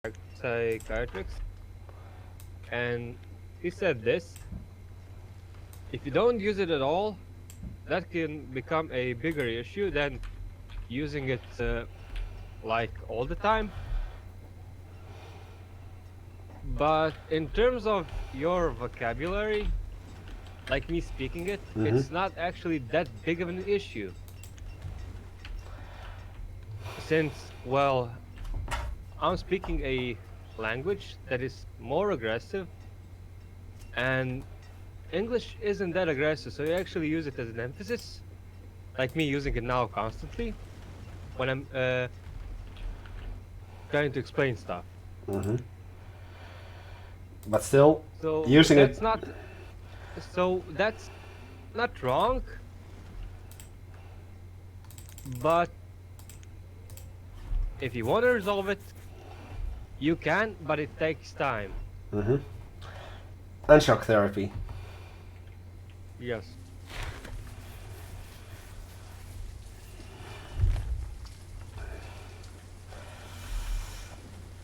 psychiatrist, and he said this: if you don't use it at all, that can become a bigger issue than using it like all the time. But in terms of your vocabulary, like me speaking it, Mm-hmm. it's not actually that big of an issue. Since, well, I'm speaking a language that is more aggressive, and English isn't that aggressive, so you actually use it as an emphasis, like me using it now constantly when I'm trying to explain stuff. Mm-hmm. But still, So using it. that's not wrong, but if you want to resolve it, you can, but it takes time. Mm-hmm. And shock therapy. Yes.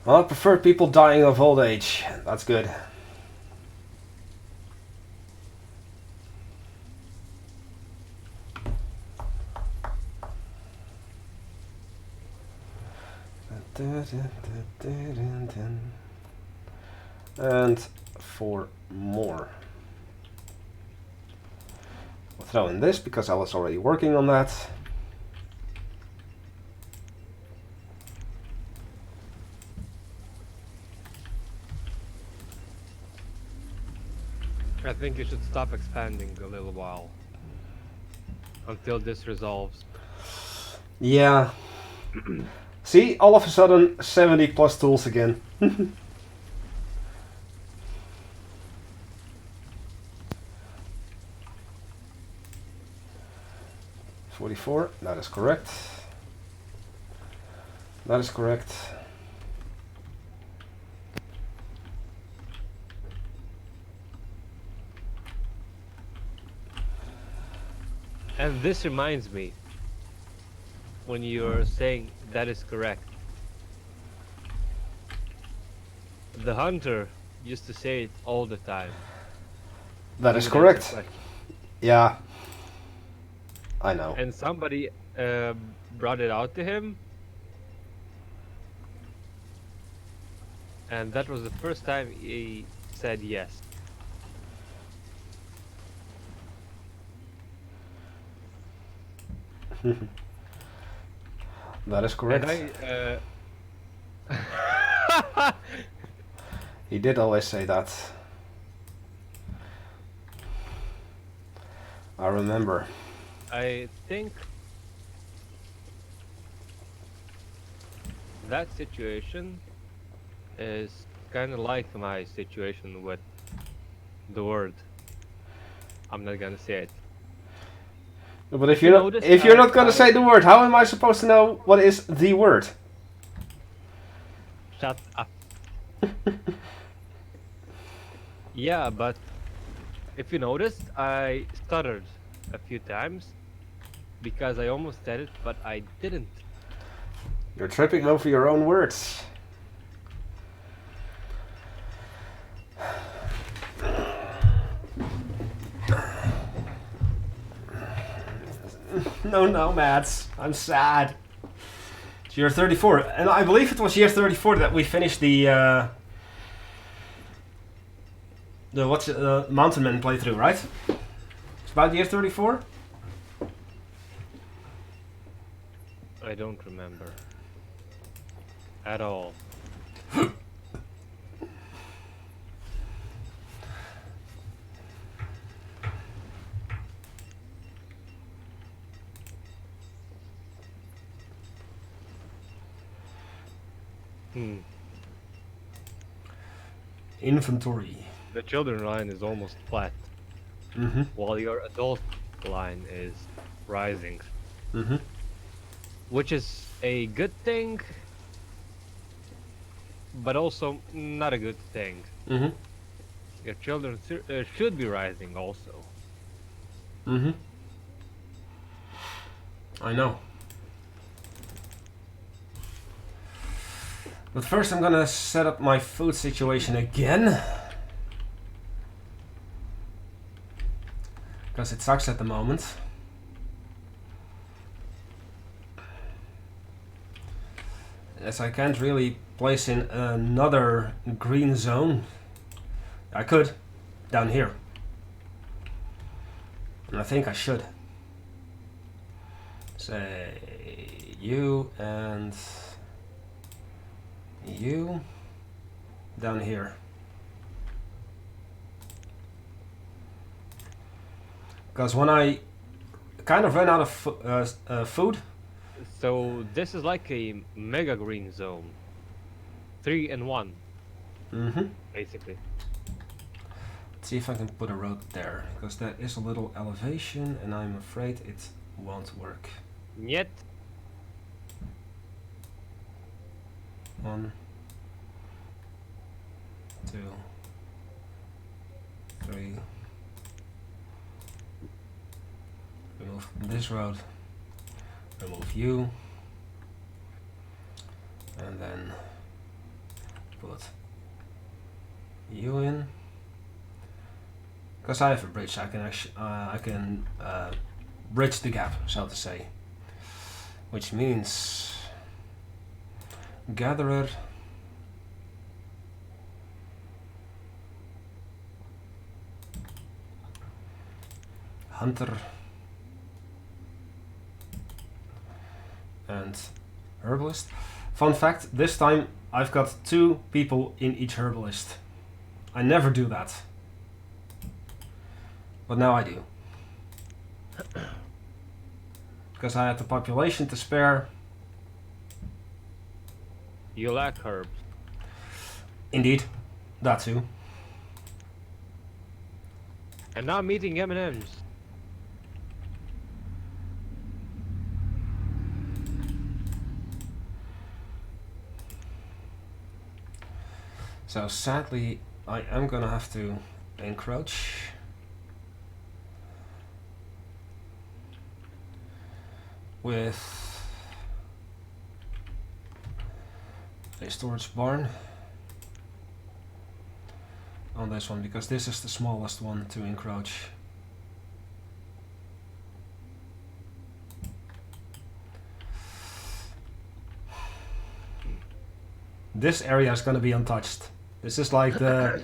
Well, I prefer people dying of old age. That's good. And 4 more. I'll throw in this because I was already working on that. I think you should stop expanding a little while until this resolves. Yeah. See, all of a sudden 70 plus tools again. 44, that is correct. That is correct. And this reminds me, when you're saying that is correct, the hunter used to say it all the time. That He is would answer correct. questions. Yeah, I know. And somebody brought it out to him, and that was the first time he said yes. That is And correct. I He did always say that. I remember. I think that situation is kind of like my situation with the word. I'm not gonna say it. But If you noticed, if you're not gonna I say the word, how am I supposed to know what is the word? shut up. Yeah, but if you noticed, I stuttered a few times because I almost said it, but I didn't. You're tripping over your own words. No, Mads. I'm sad. It's year 34. And I believe it was year 34 that we finished the Mountain Men playthrough, right? It's about year 34? I don't remember at all. Hmm. Inventory. The children line is almost flat, Mm-hmm. while your adult line is rising, Mm-hmm. which is a good thing, but also not a good thing. Mm-hmm. Your children should be rising also. Mm-hmm. I know. But first I'm gonna set up my food situation again. Because it sucks at the moment. As I can't really place in another green zone. I could, down here. And I think I should. Say you and you down here. Because when I kind of ran out of food. So this is like a mega green zone. 3 in 1. Mm-hmm. Basically. Let's see if I can put a road there. Because there is a little elevation and I'm afraid it won't work. Yet. 1, 2, 3. Remove this road. Remove you. And then put you in. Because I have a bridge, I can actually bridge the gap, so to say. Which means gatherer, hunter, and herbalist. Fun fact, this time I've got 2 people in each herbalist. I never do that. But now I do. Because I had the population to spare. You lack herbs. Indeed, that too. And now I'm eating M&Ms. So sadly, I am gonna have to encroach. With a storage barn on this one, because this is the smallest one to encroach. This area is going to be untouched. This is like the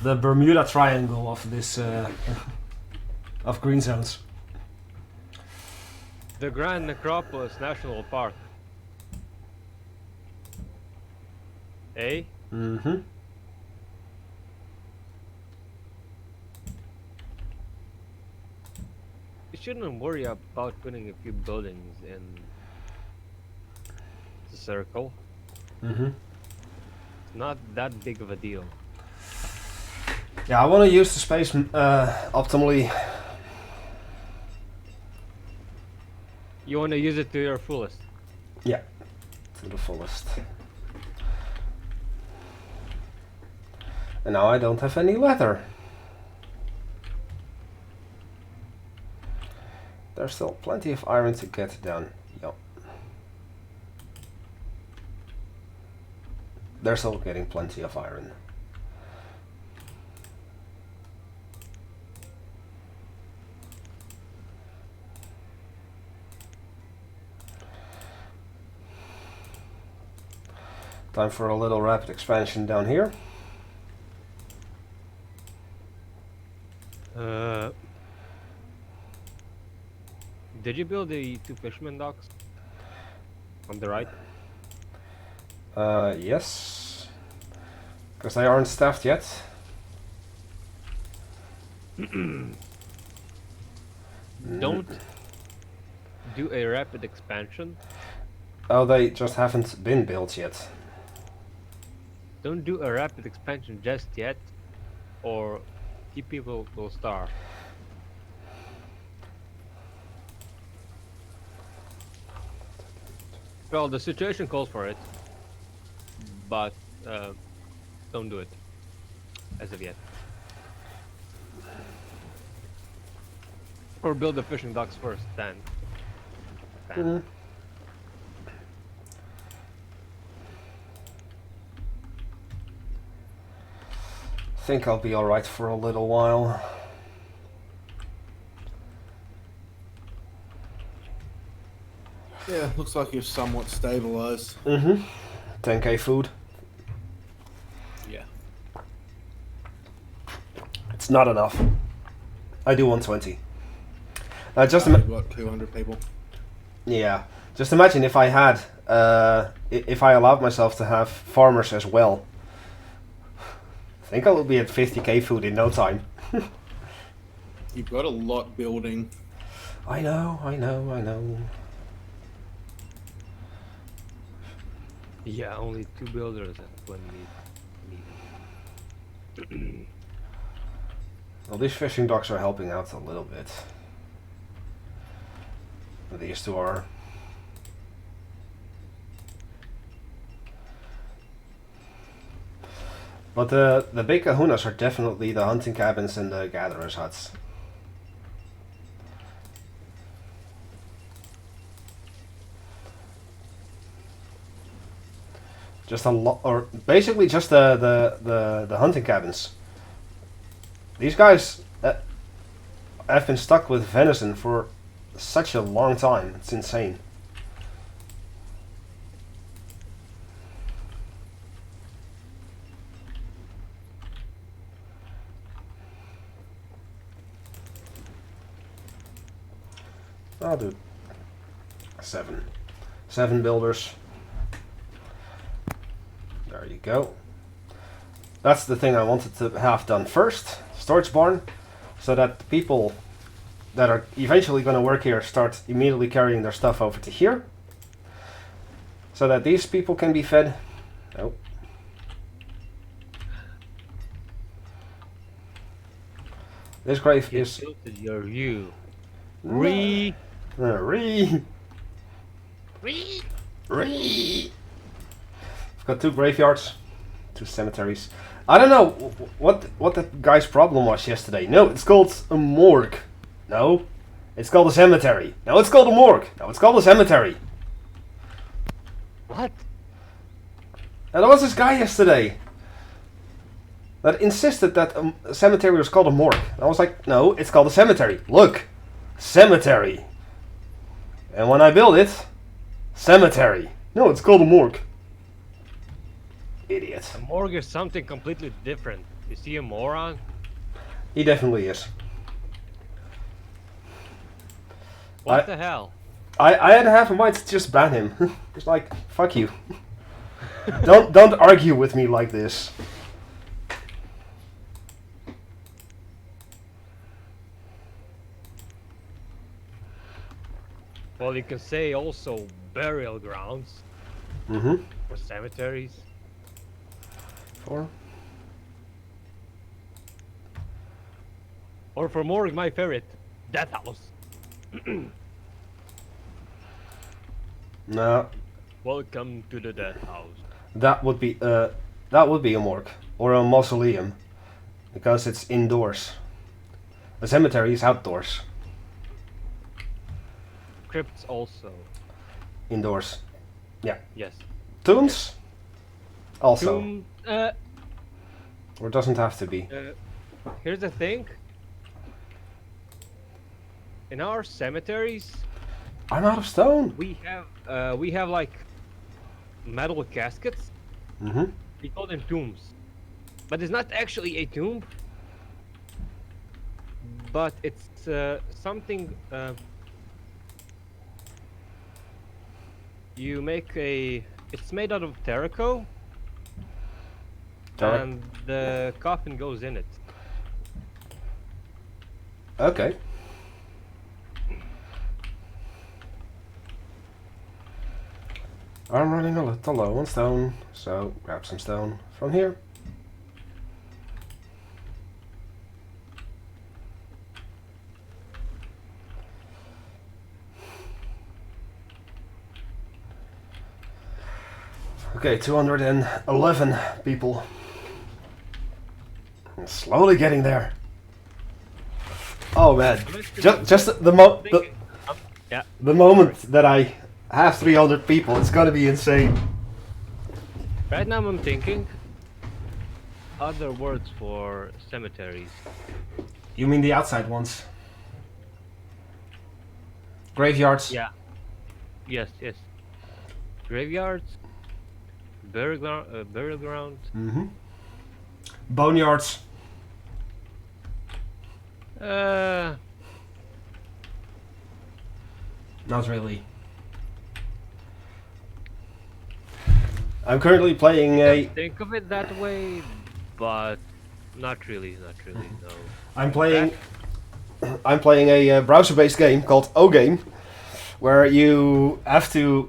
Bermuda Triangle of this of green zones. The Grand Necropolis National Park. Eh? Mm-hmm. You shouldn't worry about putting a few buildings in the circle. Mm-hmm. It's not that big of a deal. Yeah, I want to use the space optimally. You want to use it to your fullest. Yeah, to the fullest. And now I don't have any leather. There's still plenty of iron to get down. Yup. They're still getting plenty of iron. Time for a little rapid expansion down here. Did you build the 2 fisherman docks? On the right? Yes. Because they aren't staffed yet. Don't do a rapid expansion. Oh, they just haven't been built yet. Don't do a rapid expansion just yet, or people will starve. Well, the situation calls for it, but don't do it as of yet. Or build the fishing docks first, then. Mm-hmm. think I'll be alright for a little while. Yeah, looks like you're somewhat stabilized. 10k food. Yeah. It's not enough. I do 120. Just We've got 200 people. yeah. Just imagine if I had, if I allowed myself to have farmers as well. I think I will be at 50k food in no time. You've got a lot building. I know. Yeah, only 2 builders and 20 meat. Well, these fishing docks are helping out a little bit. These two are. But the big kahunas are definitely the hunting cabins and the gatherers' huts. Just a lot, or basically just the hunting cabins. These guys have been stuck with venison for such a long time. It's insane. I'll do 7. 7 builders. There you go. That's the thing I wanted to have done first. Storage barn. So that the people that are eventually going to work here start immediately carrying their stuff over to here. So that these people can be fed. Nope. This grave is... tilted your view. Re. Re. I've got 2 graveyards, 2 cemeteries. I don't know what the guy's problem was yesterday. No, it's called a morgue. No, it's called a cemetery. No, it's called a morgue. No, it's called a cemetery. What? And there was this guy yesterday that insisted that a cemetery was called a morgue. I was like, no, it's called a cemetery. Look, cemetery. And when I build it, cemetery. No, it's called a morgue. Idiot. A morgue is something completely different. Is he a moron? He definitely is. What the hell? I had half a mind to just ban him. Just like, fuck you. don't argue with me like this. Well, you can say also burial grounds. Mm-hmm. Or cemeteries. 4. Or for morgue, my favorite, death house. No, Welcome to the death house. that would be a morgue or a mausoleum, because it's indoors. A cemetery is outdoors. Crypts also. Indoors. Yeah. Yes. Tombs? Also. Tomb, Or doesn't have to be. here's the thing. In our cemeteries, I'm out of stone. we have like metal caskets. Mm-hmm. We call them tombs, but it's not actually a tomb. But it's something. You make a. It's made out of terracotta, and the coffin goes in it. Okay. I'm running a little low on stone, so grab some stone from here. Okay, 211 people. I'm slowly getting there. Oh man, just Yeah. the moment that I have 300 people, it's gonna be insane. Right now I'm thinking, other words for cemeteries? You mean the outside ones? Graveyards? Yeah. Yes, yes. Graveyards, burial ground. Mm-hmm. Boneyards? Uh, Not really. I'm currently playing a... think of it that way, but not really, no. I'm In playing... fact, I'm playing a browser-based game called Ogame, where you have to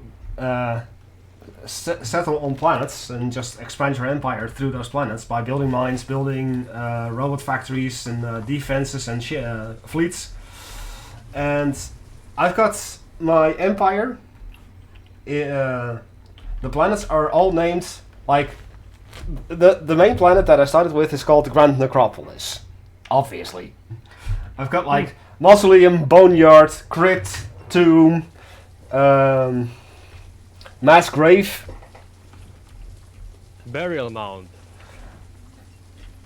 settle on planets and just expand your empire through those planets by building mines, building robot factories and defenses and fleets. And I've got my empire. The planets are all named like the main planet that I started with is called the Grand Necropolis, obviously. I've got like Mausoleum, Boneyard, Crypt, Tomb, Mass Grave, burial mound,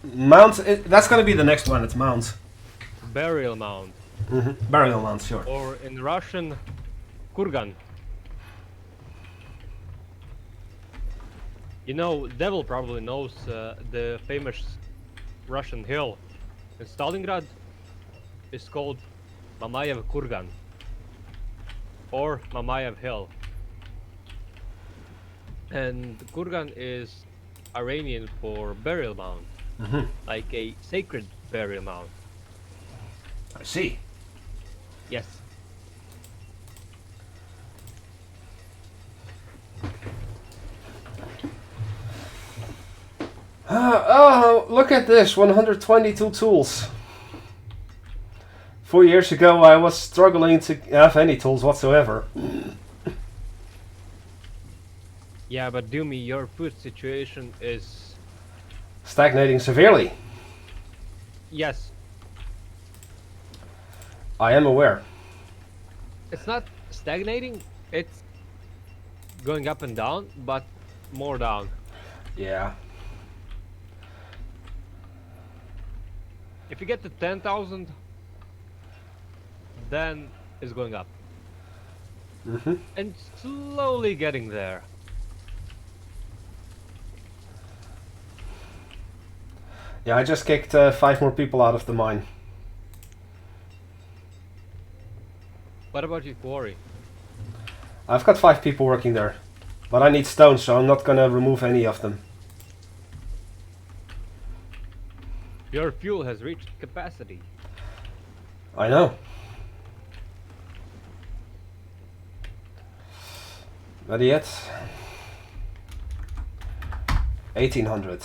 Mount. That's gonna be the next one. It's Mount. burial mound, Burial Mount, sure. or in Russian, kurgan. You know, Devil probably knows the famous Russian hill in Stalingrad is called Mamayev Kurgan or Mamayev Hill. And Kurgan is Iranian for burial mound, like a sacred burial mound. I see. Yes. Oh, look at this! 122 tools. 4 years ago, I was struggling to have any tools whatsoever. Yeah, but Doomy, your food situation is... Stagnating severely. Yes, I am aware. it's not stagnating, it's going up and down, but more down. Yeah. If you get to 10,000, then it's going up. And slowly getting there. Yeah, I just kicked 5 more people out of the mine. What about your quarry? I've got 5 people working there. But I need stone, so I'm not gonna remove any of them. Your fuel has reached capacity. I know. Not yet. 1800.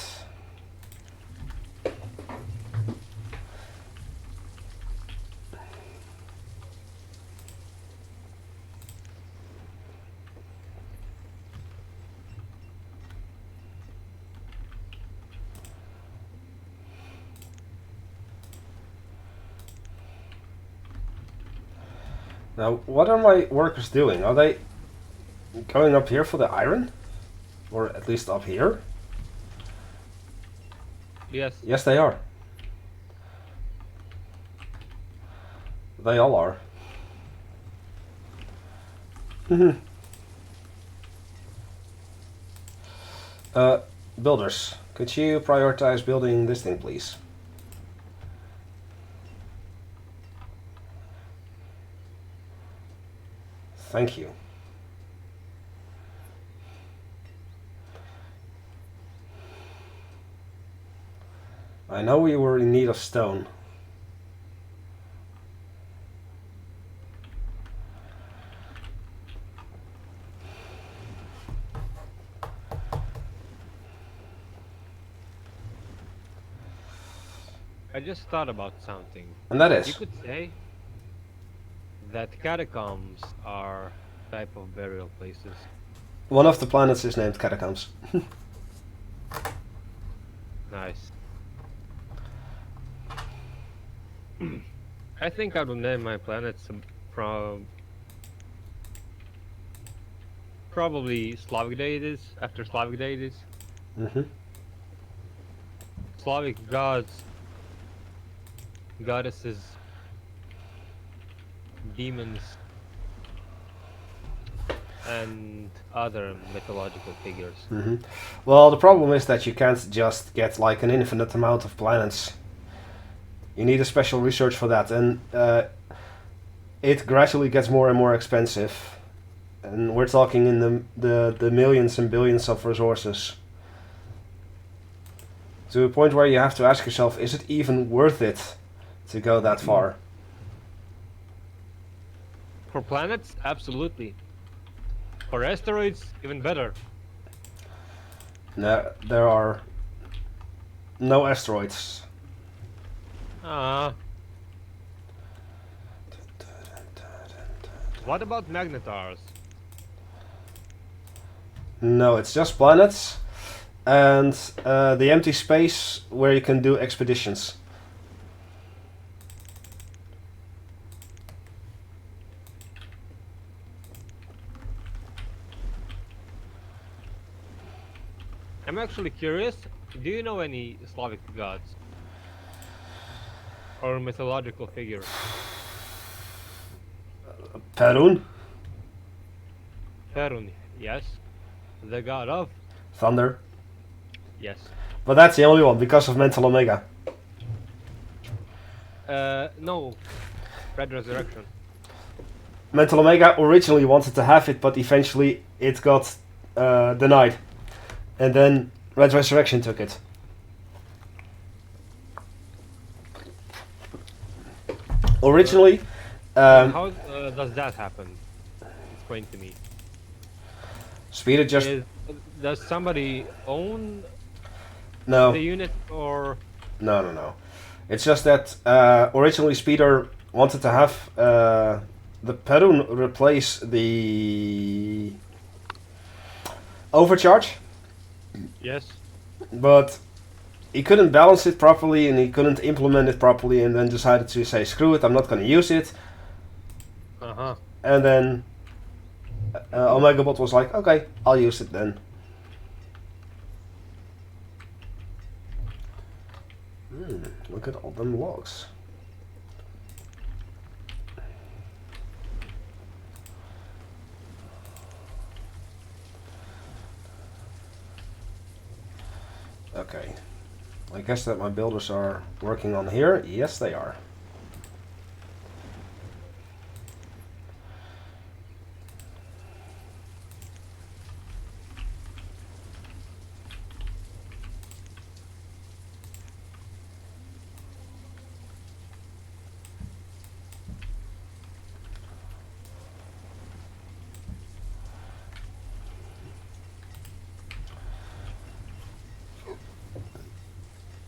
Now, what are my workers doing? Are they going up here for the iron? Or at least up here? Yes. Yes, they are. They all are. Builders, could you prioritize building this thing, please? Thank you. I know we were in need of stone. I just thought about something. And that You is. could say that catacombs are type of burial places. One of the planets is named Catacombs. Nice. I think I will name my planets from probably Slavic deities, after Slavic deities. Slavic gods, goddesses, demons, and other mythological figures. Well, the problem is that you can't just get like an infinite amount of planets. You need a special research for that, and it gradually gets more and more expensive. And we're talking in the millions and billions of resources. To a point where you have to ask yourself, is it even worth it to go that far? For planets, absolutely. For asteroids, even better. No, there are no asteroids. What about magnetars? No, it's just planets and the empty space where you can do expeditions. I'm actually curious, do you know any Slavic gods? Or mythological figures? Perun, Perun, yes. The god of? Thunder. Yes. But that's the only one because of Mental Omega. No. Red Resurrection. Mental Omega originally wanted to have it, but eventually it got denied. And then Red Resurrection took it. Originally, How does that happen? Explain to me. Speeder just Does somebody own no. the unit, or No. It's just that originally Speeder wanted to have the Perun replace the overcharge, yes? but he couldn't balance it properly and he couldn't implement it properly, and then decided to say, screw it, I'm not going to use it. And then Omegabot was like, okay, I'll use it then. Look at all them logs. Okay. I guess that my builders are working on here. Yes, they are.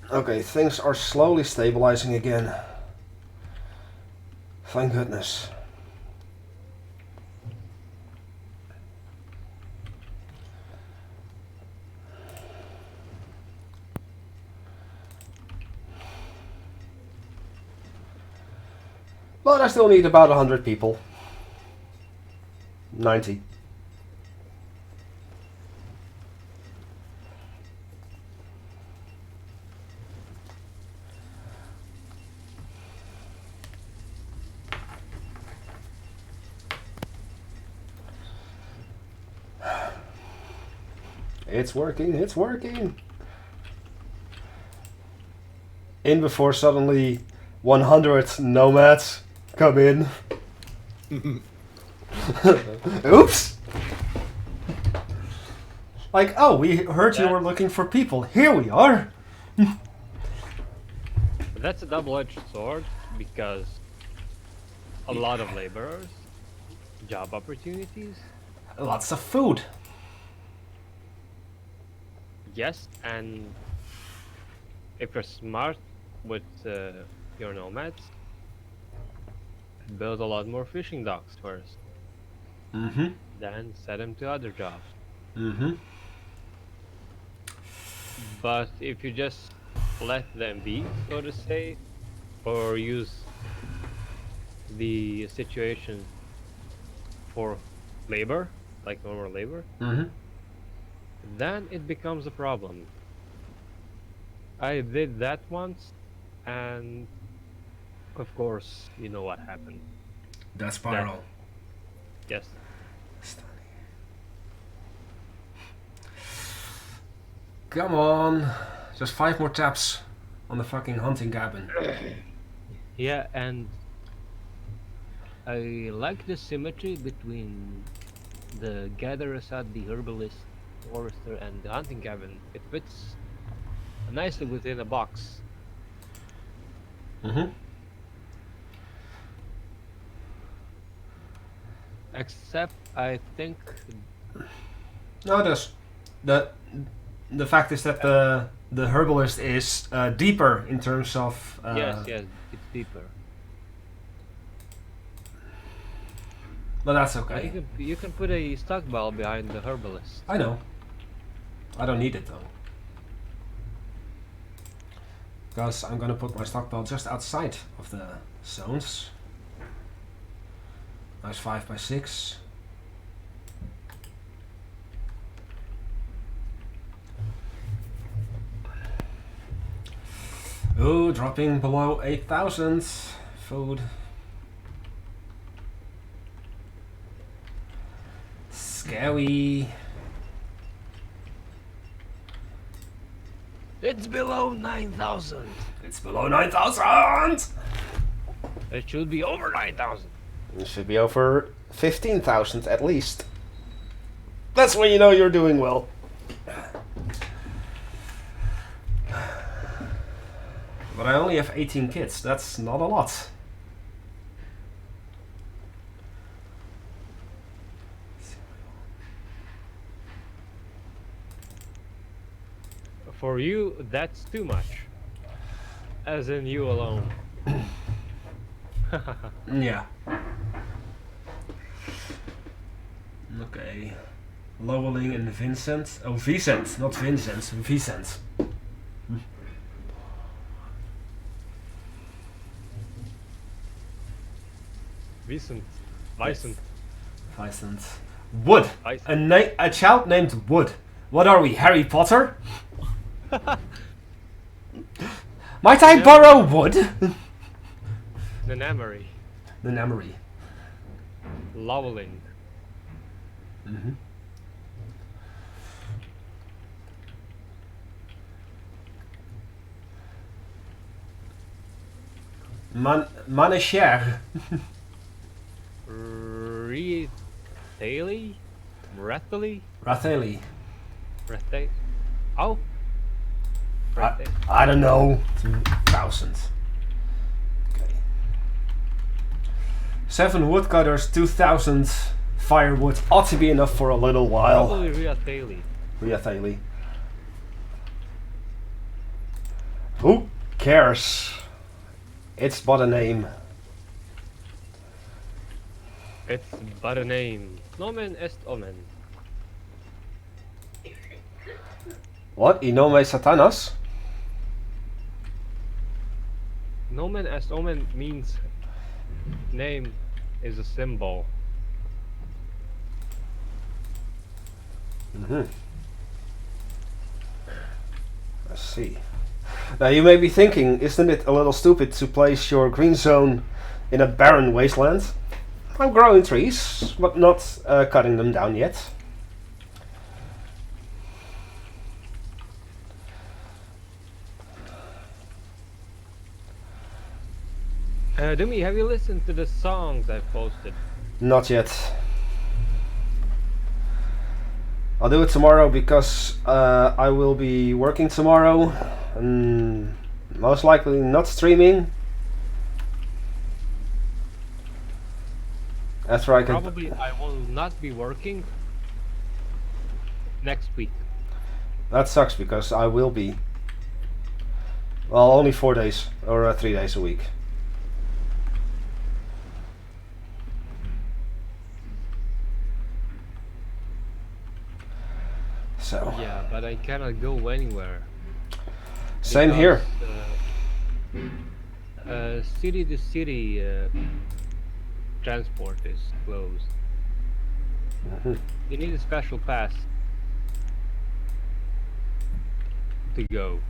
Okay, things are slowly stabilizing again. Thank goodness. But I still need about 100 people. 90. It's working, it's working! In before suddenly 100 nomads come in. Oops! Like, oh, we heard you were looking for people. Here we are! That's a double-edged sword, because a lot of laborers, job opportunities, Lots of food. yes, and if you're smart with your nomads, build a lot more fishing docks first, Mm-hmm. then set them to other jobs. Mm-hmm. But if you just let them be, so to say, or use the situation for labor, like normal labor, Mm-hmm. then it becomes a problem. I did that once, and of course, you know what happened. That spiral. Yes. Come on. Just 5 more taps on the fucking hunting cabin. Yeah, and I like the symmetry between the gatherers at the herbalist, forester, and the hunting cabin. It fits nicely within a box. Mm-hmm. Except, I think, No, it does. The fact is that the herbalist is deeper in terms of yes, it's deeper. but that's You okay. can put a stockpile behind the herbalist. I know. I don't need it though. Because I'm gonna put my stockpile just outside of the zones. Nice 5x6. Oh, dropping below 8,000 food. Scary. It's below 9,000. It's below 9,000! It should be over 9,000. It should be over 15,000 at least. That's when you know you're doing well. But I only have 18 kits, that's not a lot. For you, that's too much. As in you alone. Yeah. Okay. Lowling and Vincent. Oh, Vicent, not Vincent. Vicent. Vicent. Vicent. Wood. A child named Wood. What are we, Harry Potter? Might I borrow wood? The Namery. The Namery. Lowling. Mm-hmm. Manished. Rathali? Rathali. Oh. I don't know. 2,000. Okay. 7 woodcutters, 2,000 firewood ought to be enough for a little while. Probably Rathali. Who cares? It's but a name. It's but a name. Nomen est omen. What? Inome Satanas? Nomen est omen means name is a symbol. Mm-hmm. I see. Now you may be thinking, isn't it a little stupid to place your green zone in a barren wasteland? I'm growing trees, but not cutting them down yet. Dumi, have you listened to the songs I've posted? Not yet. I'll do it tomorrow because I will be working tomorrow and most likely not streaming. After I can. Probably I will not be working next week. That sucks because I will be. Well, only 4 days or 3 days a week. So. Yeah, but I cannot go anywhere. Same here. City to city transport is closed. Mm-hmm. You need a special pass to go.